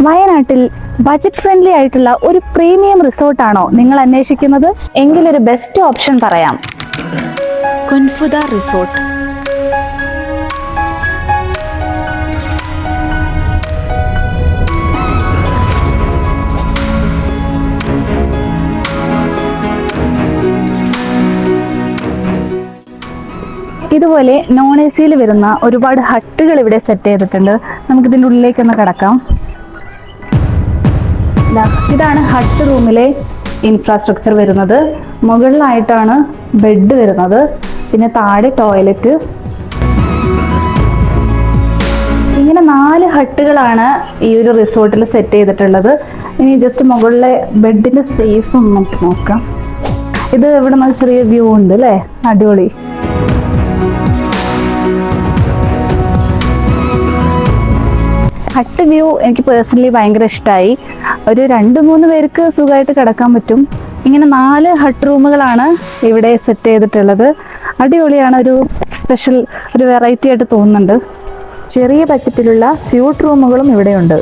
വയനാട്ടിൽ budget friendly ആയിട്ടുള്ള ഒരു പ്രീമിയം റിസോർട്ടാണോ നിങ്ങൾ അന്വേഷിക്കുന്നത്? എങ്കിലൊരു ബെസ്റ്റ് ഓപ്ഷൻ പറയാം. കുൻഫുദ റിസോർട്ട്. ഇതുപോലെ നോൺ എ സിയിൽ വരുന്ന ഒരുപാട് ഹട്ടുകൾ ഇവിടെ സെറ്റ് ചെയ്തിട്ടുണ്ട്. നമുക്കിതിൻ്റെ ഉള്ളിലേക്കൊന്ന് കിടക്കാം. ഇതാണ് ഹട്ട് റൂമിലെ ഇൻഫ്രാസ്ട്രക്ചർ വരുന്നത്. മുകളിലായിട്ടാണ് ബെഡ് വരുന്നത്, പിന്നെ താഴെ ടോയ്ലറ്റ്. ഇങ്ങനെ 4 ഹട്ടുകളാണ് ഈ ഒരു റിസോർട്ടിൽ സെറ്റ് ചെയ്തിട്ടുള്ളത്. ഇനി ജസ്റ്റ് മുകളിലെ ബെഡിൻ്റെ സ്പേസ് ഒന്ന് നമുക്ക് നോക്കാം. ഇത് ഇവിടെ നിന്ന് ചെറിയ വ്യൂ ഉണ്ട് അല്ലേ, അടിപൊളി. ഹട്ട് വ്യൂ എനിക്ക് പേഴ്സണലി ഭയങ്കര ഇഷ്ടമായി. ഒരു 2-3 പേർക്ക് സുഖമായിട്ട് കിടക്കാൻ പറ്റും. ഇങ്ങനെ 4 ഹട്ട് റൂമുകളാണ് ഇവിടെ സെറ്റ് ചെയ്തിട്ടുള്ളത്. അടിപൊളിയാണ്, ഒരു സ്പെഷ്യൽ ഒരു വെറൈറ്റി ആയിട്ട് തോന്നുന്നുണ്ട്. ചെറിയ ബഡ്ജറ്റിലുള്ള സ്യൂട്ട് റൂമുകളും ഇവിടെയുണ്ട്.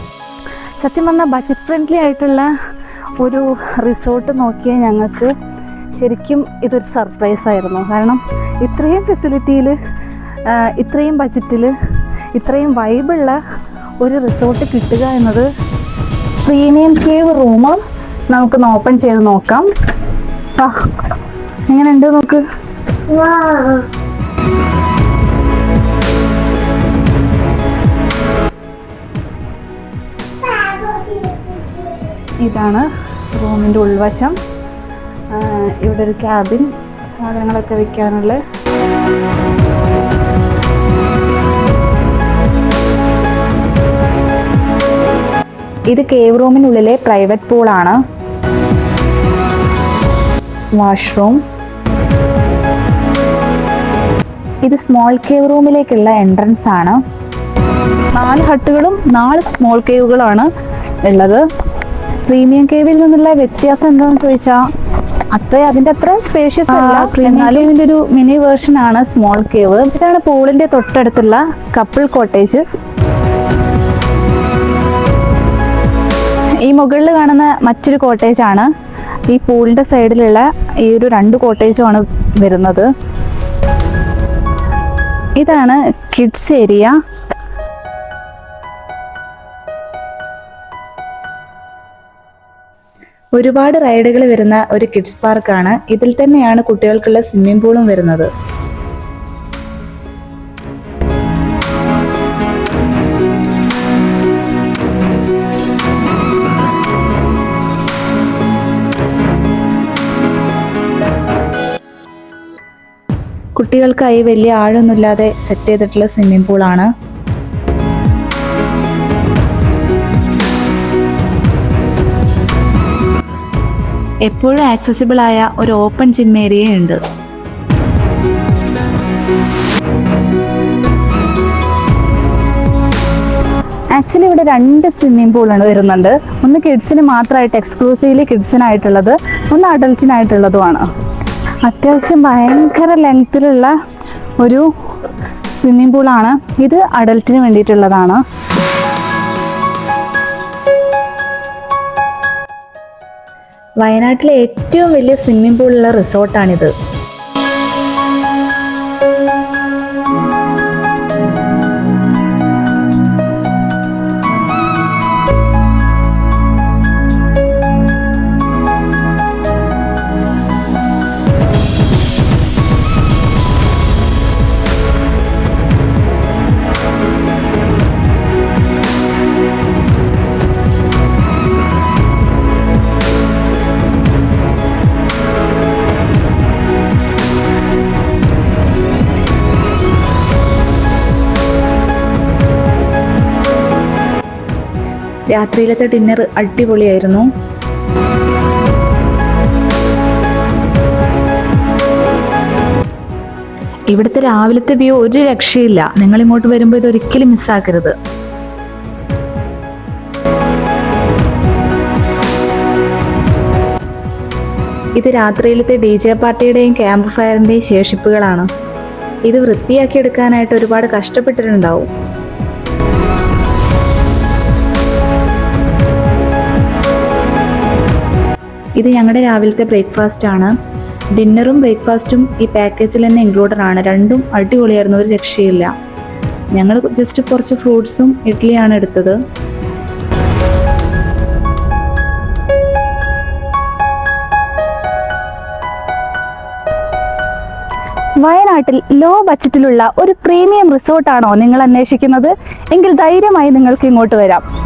സത്യം പറഞ്ഞാൽ ബഡ്ജറ്റ് ഫ്രണ്ട്ലി ആയിട്ടുള്ള ഒരു റിസോർട്ട് നോക്കിയാൽ ഞങ്ങൾക്ക് ശരിക്കും ഇതൊരു സർപ്രൈസ് ആയിരുന്നു. കാരണം ഇത്രയും ഫെസിലിറ്റിയിൽ, ഇത്രയും ബഡ്ജറ്റിൽ, ഇത്രയും വൈബുള്ള ഒരു റിസോർട്ട് കിട്ടുക എന്നത്. പ്രീമിയം കേവ് റൂം നമുക്കൊന്ന് ഓപ്പൺ ചെയ്ത് നോക്കാം. എങ്ങനെയുണ്ട് നോക്ക്. ഇതാണ് റൂമിൻ്റെ ഉൾവശം. ഇവിടെ ഒരു ക്യാബിൻ, സാധനങ്ങളൊക്കെ വെക്കാനുള്ള. ഇത് കേവ് റൂമിനുള്ളിലെ പ്രൈവറ്റ് പൂളാണ്. വാഷ്റൂം. ഇത് സ്മോൾ കേവ് റൂമിലേക്കുള്ള എൻട്രൻസ് ആണ്. 4 ഹട്ടുകളും 4 സ്മോൾ കേവുകളാണ് ഉള്ളത്. പ്രീമിയം കേവിൽ നിന്നുള്ള വ്യത്യാസം എന്താണെന്ന് ചോദിച്ചാൽ അതിൻ്റെ അത്ര സ്പേഷ്യസ് അല്ല. പ്രീമിയം കേവിൻ്റെ ഒരു മിനി വേർഷൻ ആണ് സ്മോൾ കേവ്. ഇതാണ് പൂളിൻ്റെ തൊട്ടടുത്തുള്ള കപ്പിൾ കോട്ടേജ്. ഈ മുകളിൽ കാണുന്ന മറ്റൊരു കോട്ടേജ് ആണ്. ഈ പൂളിൻ്റെ സൈഡിലുള്ള ഈ ഒരു 2 കോട്ടേജുമാണ് വരുന്നത്. ഇതാണ് കിഡ്സ് ഏരിയ. ഒരുപാട് റൈഡുകൾ വരുന്ന ഒരു കിഡ്സ് പാർക്കാണ്. ഇതിൽ തന്നെയാണ് കുട്ടികൾക്കുള്ള സ്വിമ്മിംഗ് പൂളും വരുന്നത്. കുട്ടികൾക്കായി വലിയ ആഴമൊന്നുമില്ലാതെ സെറ്റ് ചെയ്തിട്ടുള്ള സ്വിമ്മിംഗ് പൂളാണ്. എപ്പോഴും ആക്സസിബിൾ ആയ ഒരു ഓപ്പൺ ജിം ഏരിയ ഉണ്ട്. ആക്ച്വലി ഇവിടെ 2 സ്വിമ്മിംഗ് പൂളാണ് വരുന്നുണ്ട്. ഒന്ന് കിഡ്സിന് മാത്രമായിട്ട്, എക്സ്ക്ലൂസീവ്ലി കിഡ്സിനായിട്ടുള്ളത്, ഒന്ന് അഡൾട്ടിനായിട്ടുള്ളതുമാണ്. അത്യാവശ്യം ഭയങ്കര ലെങ്ത്തിലുള്ള ഒരു സ്വിമ്മിംഗ് പൂളാണ്. ഇത് അഡൾട്ടിന് വേണ്ടിയിട്ടുള്ളതാണ്. വയനാട്ടിലെ ഏറ്റവും വലിയ സ്വിമ്മിംഗ് പൂളുള്ള റിസോർട്ടാണിത്. രാത്രിയിലത്തെ ഡിന്നർ അടിപൊളിയായിരുന്നു. ഇവിടുത്തെ രാവിലത്തെ വ്യൂ ഒരു രക്ഷയില്ല. നിങ്ങൾ ഇങ്ങോട്ട് വരുമ്പോൾ ഇതൊരിക്കലും മിസ്സാക്കരുത്. ഇത് രാത്രിയിലത്തെ DJ പാർട്ടിയുടെയും ക്യാമ്പ് ഫയറിന്റെയും ശേഷിപ്പുകളാണ്. ഇത് വൃത്തിയാക്കി എടുക്കാനായിട്ട് ഒരുപാട് കഷ്ടപ്പെട്ടിട്ടുണ്ടാവും. ഇത് ഞങ്ങളുടെ രാവിലത്തെ ബ്രേക്ക്ഫാസ്റ്റ് ആണ്. ഡിന്നറും ബ്രേക്ക്ഫാസ്റ്റും ഈ പാക്കേജിൽ തന്നെ ഇൻക്ലൂഡഡ് ആണ്. രണ്ടും അടിപൊളിയായിരുന്നു, ഒരു രക്ഷയില്ല. ഞങ്ങൾ ജസ്റ്റ് കുറച്ച് ഫ്രൂട്ട്സും ഇഡ്ഡലിയാണ് എടുത്തത്. വയനാട്ടിൽ ലോ ബഡ്ജറ്റിലുള്ള ഒരു പ്രീമിയം റിസോർട്ടാണോ നിങ്ങൾ അന്വേഷിക്കുന്നത്? എങ്കിൽ ധൈര്യമായി നിങ്ങൾക്ക് ഇങ്ങോട്ട് വരാം.